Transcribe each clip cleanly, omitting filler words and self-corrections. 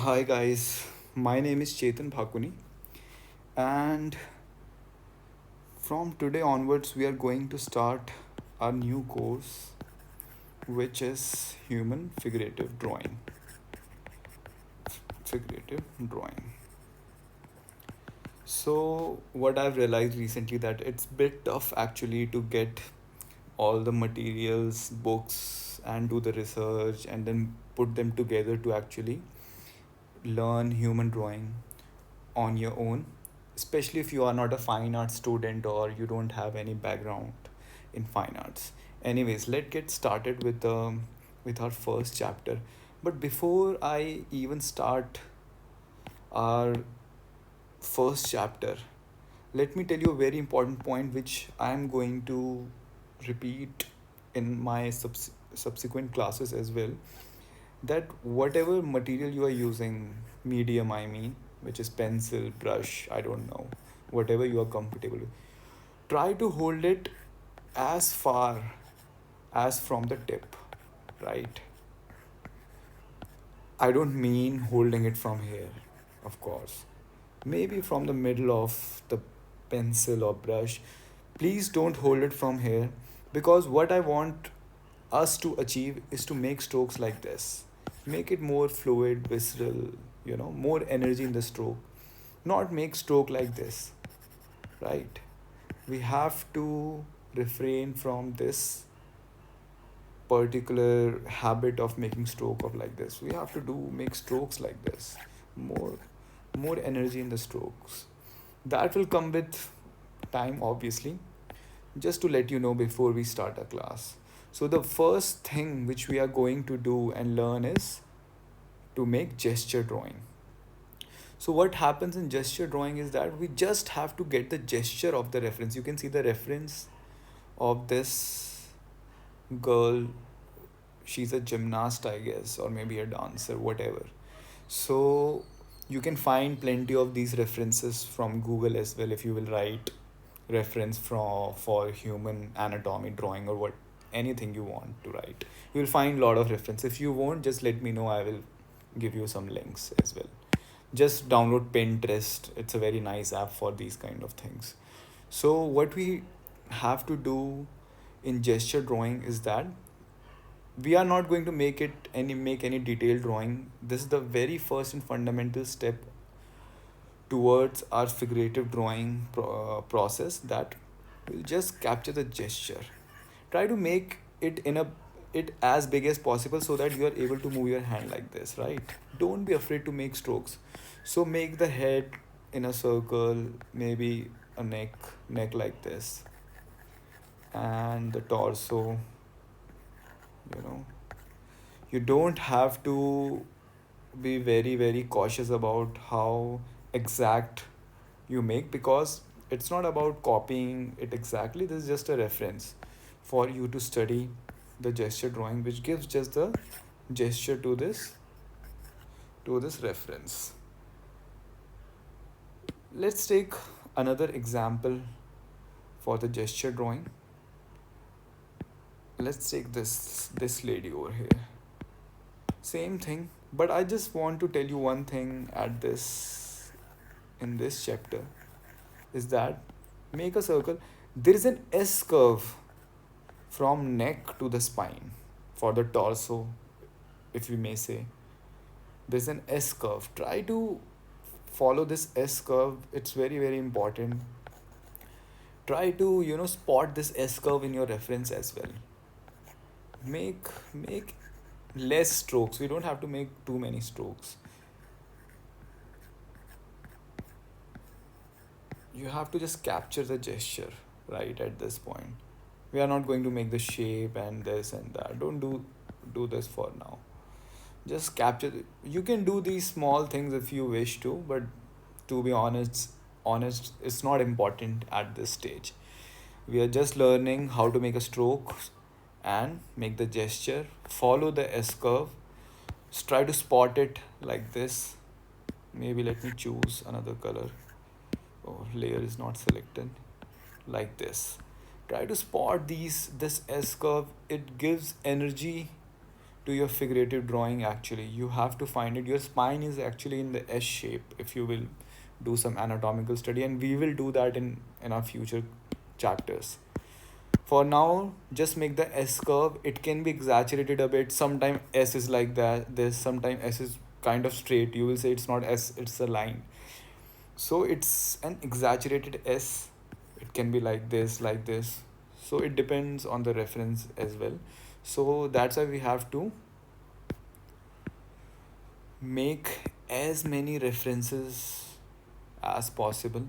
Hi guys, my name is Chetan Bhakuni, and from today onwards, we are going to start our new course, which is Human Figurative Drawing. Figurative Drawing. So, what I've realized recently that it's bit tough actually to get all the materials, books, and do the research, and then put them together to actually learn human drawing on your own, especially if you are not a fine arts student or you don't have any background in fine arts. Anyways, let's get started with our first chapter. But before I even start our first chapter, let me tell you a very important point which I am going to repeat in my subsequent classes as well, that whatever material you are using, medium I mean, which is pencil, brush, I don't know, whatever you are comfortable with, try to hold it as far as from the tip, right? I don't mean holding it from here, of course. Maybe from the middle of the pencil or brush. Please don't hold it from here, because what I want us to achieve is to make strokes like this. Make it more fluid, visceral, more energy in the stroke. Not make stroke like this, right? We have to refrain from this particular habit of making stroke of like this. We have to do make strokes like this. More more energy in the strokes. That will come with time, obviously. Just to let you know before we start a class. So the first thing which we are going to do and learn is to make gesture drawing. So what happens in gesture drawing is that we just have to get the gesture of the reference. You can see the reference of this girl. She's a gymnast, I guess, or maybe a dancer, whatever. So you can find plenty of these references from Google as well if you will write reference for human anatomy drawing or what anything you want to write. You'll find a lot of reference. If you won't, just let me know. I will give you some links as well. Just download Pinterest. It's a very nice app for these kind of things. So what we have to do in gesture drawing is that we are not going to make any detailed drawing. This is the very first and fundamental step towards our figurative drawing process, that will just capture the gesture. Try to make it as big as possible so that you are able to move your hand like this, right? Don't be afraid to make strokes. So make the head in a circle, maybe a neck like this, and the torso, you know. You don't have to be very very cautious about how exact you make, because it's not about copying it exactly. This is just a reference for you to study the gesture drawing, which gives just the gesture to this reference. Let's take another example for the gesture drawing. Let's take this lady over here. Same thing, but I just want to tell you one thing at this in this chapter is that make a circle. There is an S curve from neck to the spine for the torso, if we may say. There's an S curve. Try to follow this S curve. It's very, very important. Try to, spot this S curve in your reference as well. Make less strokes. We don't have to make too many strokes. You have to just capture the gesture right at this point. We are not going to make the shape and this and that. Don't do this for now. Just capture you can do these small things if you wish to, but to be honest, it's not important at this stage. We are just learning how to make a stroke and make the gesture. Follow the S curve. Try to spot it like this. Maybe let me choose another color. Oh, layer is not selected. Like this. Try to spot this S curve. It gives energy to your figurative drawing. Actually, you have to find it. Your spine is actually in the S shape, if you will do some anatomical study, and we will do that in our future chapters. For now, just make the S curve. It can be exaggerated a bit. Sometimes S is like that, this, sometimes S is kind of straight. You will say it's not S, it's a line. So it's an exaggerated S. It can be like this, like this. So it depends on the reference as well. So that's why we have to make as many references as possible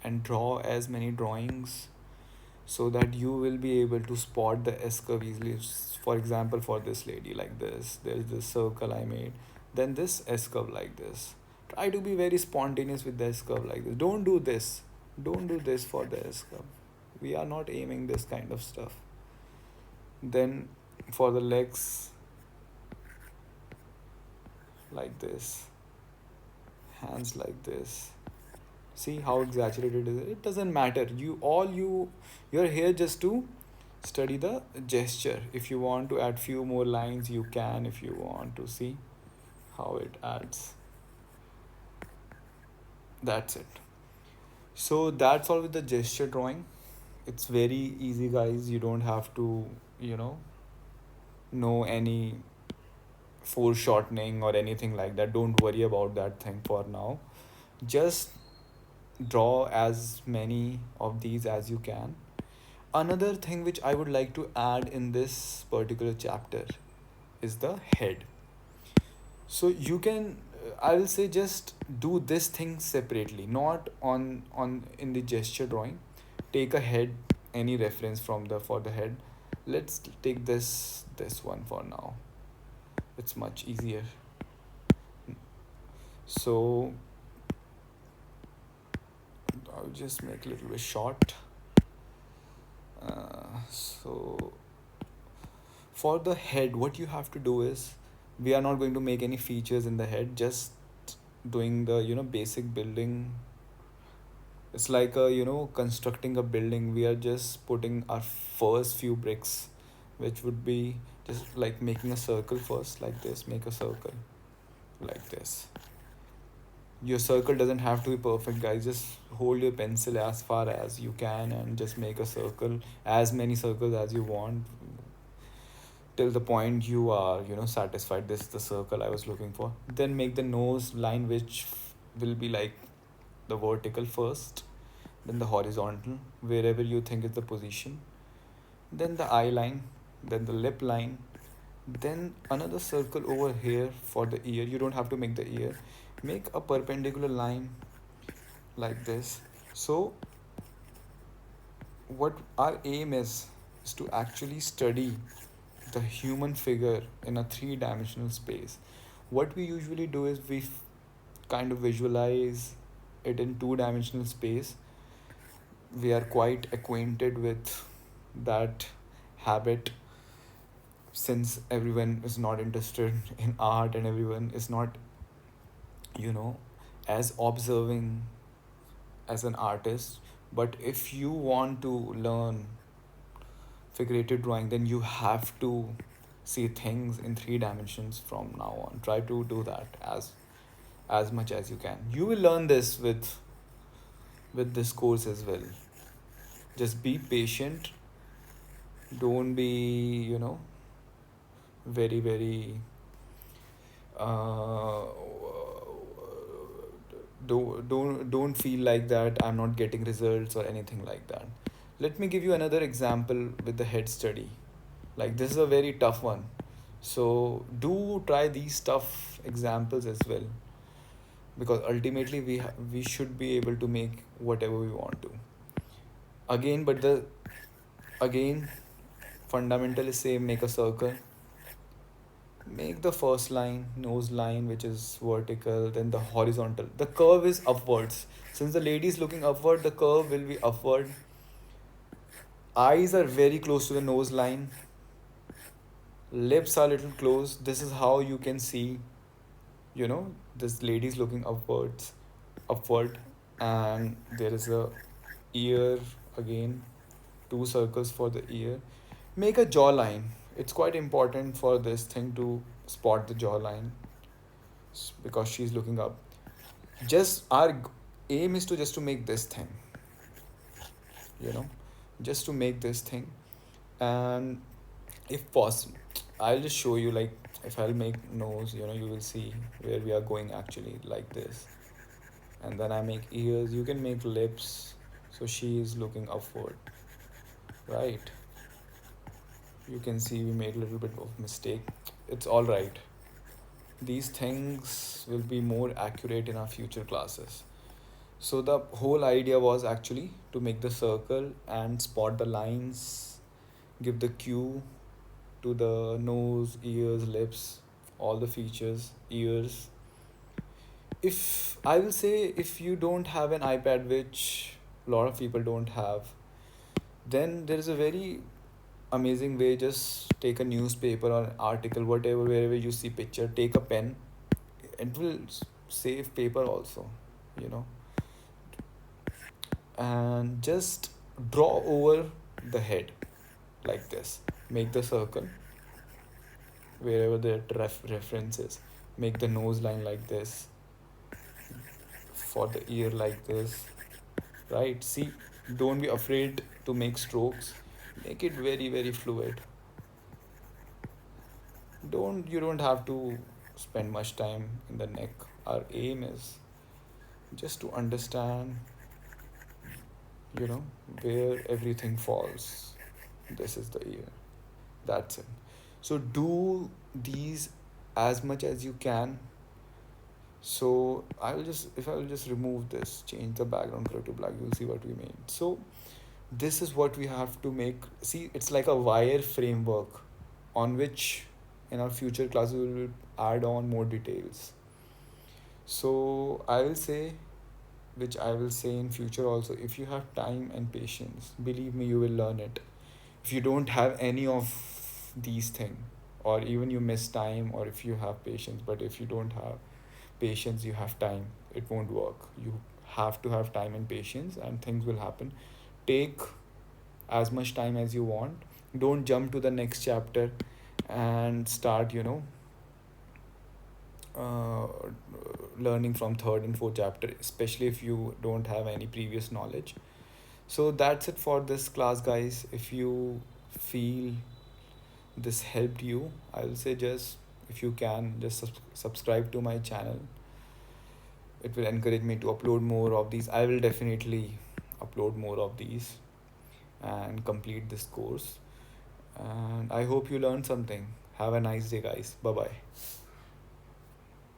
and draw as many drawings so that you will be able to spot the S curve easily. For example, for this lady, like this, there's this circle I made, then this S curve like this. Try to be very spontaneous with the S curve like this. Don't do this. Don't do this for the S curve. We are not aiming this kind of stuff. Then for the legs, like this, hands like this. See how exaggerated it is. It doesn't matter. You're here just to study the gesture. If you want to add few more lines, you can. If you want to see how it adds, that's it. So that's all with the gesture drawing. It's very easy, guys. You don't have to, you know any foreshortening or anything like that. Don't worry about that thing for now. Just draw as many of these as you can. Another thing which I would like to add in this particular chapter is the head. So you can, I will say, just do this thing separately, not on in the gesture drawing. Take a head, any reference from the for the head. Let's take this one for now. It's much easier. So I'll just make a little bit short. So for the head, what you have to do is, we are not going to make any features in the head, just doing the basic building. It's like a constructing a building. We are just putting our first few bricks, which would be just like making a circle first, like this. Make a circle like this. Your circle doesn't have to be perfect, guys. Just hold your pencil as far as you can and just make a circle, as many circles as you want, till the point you are satisfied. This is the circle I was looking for. Then make the nose line, which will be like the vertical first, then the horizontal, wherever you think is the position, then the eye line, then the lip line, then another circle over here for the ear. You don't have to make the ear. Make a perpendicular line like this. So what our aim is to actually study the human figure in a three-dimensional space. What we usually do is we kind of visualize it in two-dimensional space. We are quite acquainted with that habit, since everyone is not interested in art and everyone is not as observing as an artist. But if you want to learn figurative drawing, then you have to see things in three dimensions from now on. Try to do that as much as you can. You will learn this with this course as well. Just be patient. Don't be very very uh, don't feel like that I'm not getting results or anything like that. Let me give you another example with the head study. Like, this is a very tough one, so do try these tough examples as well, because ultimately we should be able to make whatever we want to. Again, but the again fundamental is same. Make a circle. Make the first line, nose line, which is vertical, then the horizontal. The curve is upwards. Since the lady is looking upward, the curve will be upward. Eyes are very close to the nose line. Lips are little close. This is how you can see, this lady is looking upward, and there is a ear again, two circles for the ear. Make a jawline. It's quite important for this thing to spot the jawline because she's looking up. Just our aim is to just to make this thing, you know, just to make this thing. And if possible, I'll just show you, like, if I'll make nose, you will see where we are going actually, like this. And then I make ears, you can make lips, so she is looking upward, right? You can see we made a little bit of mistake. It's all right. These things will be more accurate in our future classes. So the whole idea was actually to make the circle and spot the lines, give the cue to the nose, ears, lips, all the features, ears. If I will say, if you don't have an iPad, which a lot of people don't have, then there is a very amazing way. Just take a newspaper or an article, whatever, wherever you see picture, take a pen. It will save paper also, you know, and just draw over the head like this. Make the circle wherever the reference is. Make the nose line like this, for the ear like this, right? See, don't be afraid to make strokes. Make it very, very fluid. You don't have to spend much time in the neck. Our aim is just to understand, you know, where everything falls. This is the ear. That's it. So do these as much as you can. So if I will just remove this, change the background color to black, you'll see what we made. So this is what we have to make. See, it's like a wire framework on which in our future classes we will add on more details. So I will say in future also, if you have time and patience, believe me, you will learn it. If you don't have any of these things, or even you miss time, or if you have patience, but if you don't have patience, you have time, it won't work. You have to have time and patience, and things will happen. Take as much time as you want. Don't jump to the next chapter and start, uh, learning from third and fourth chapter, especially if you don't have any previous knowledge. So that's it for this class, guys. If you feel this helped you, I will say, just if you can, just subscribe to my channel. It will encourage me to upload more of these. I will definitely upload more of these and complete this course. And I hope you learned something. Have a nice day, guys. Bye bye.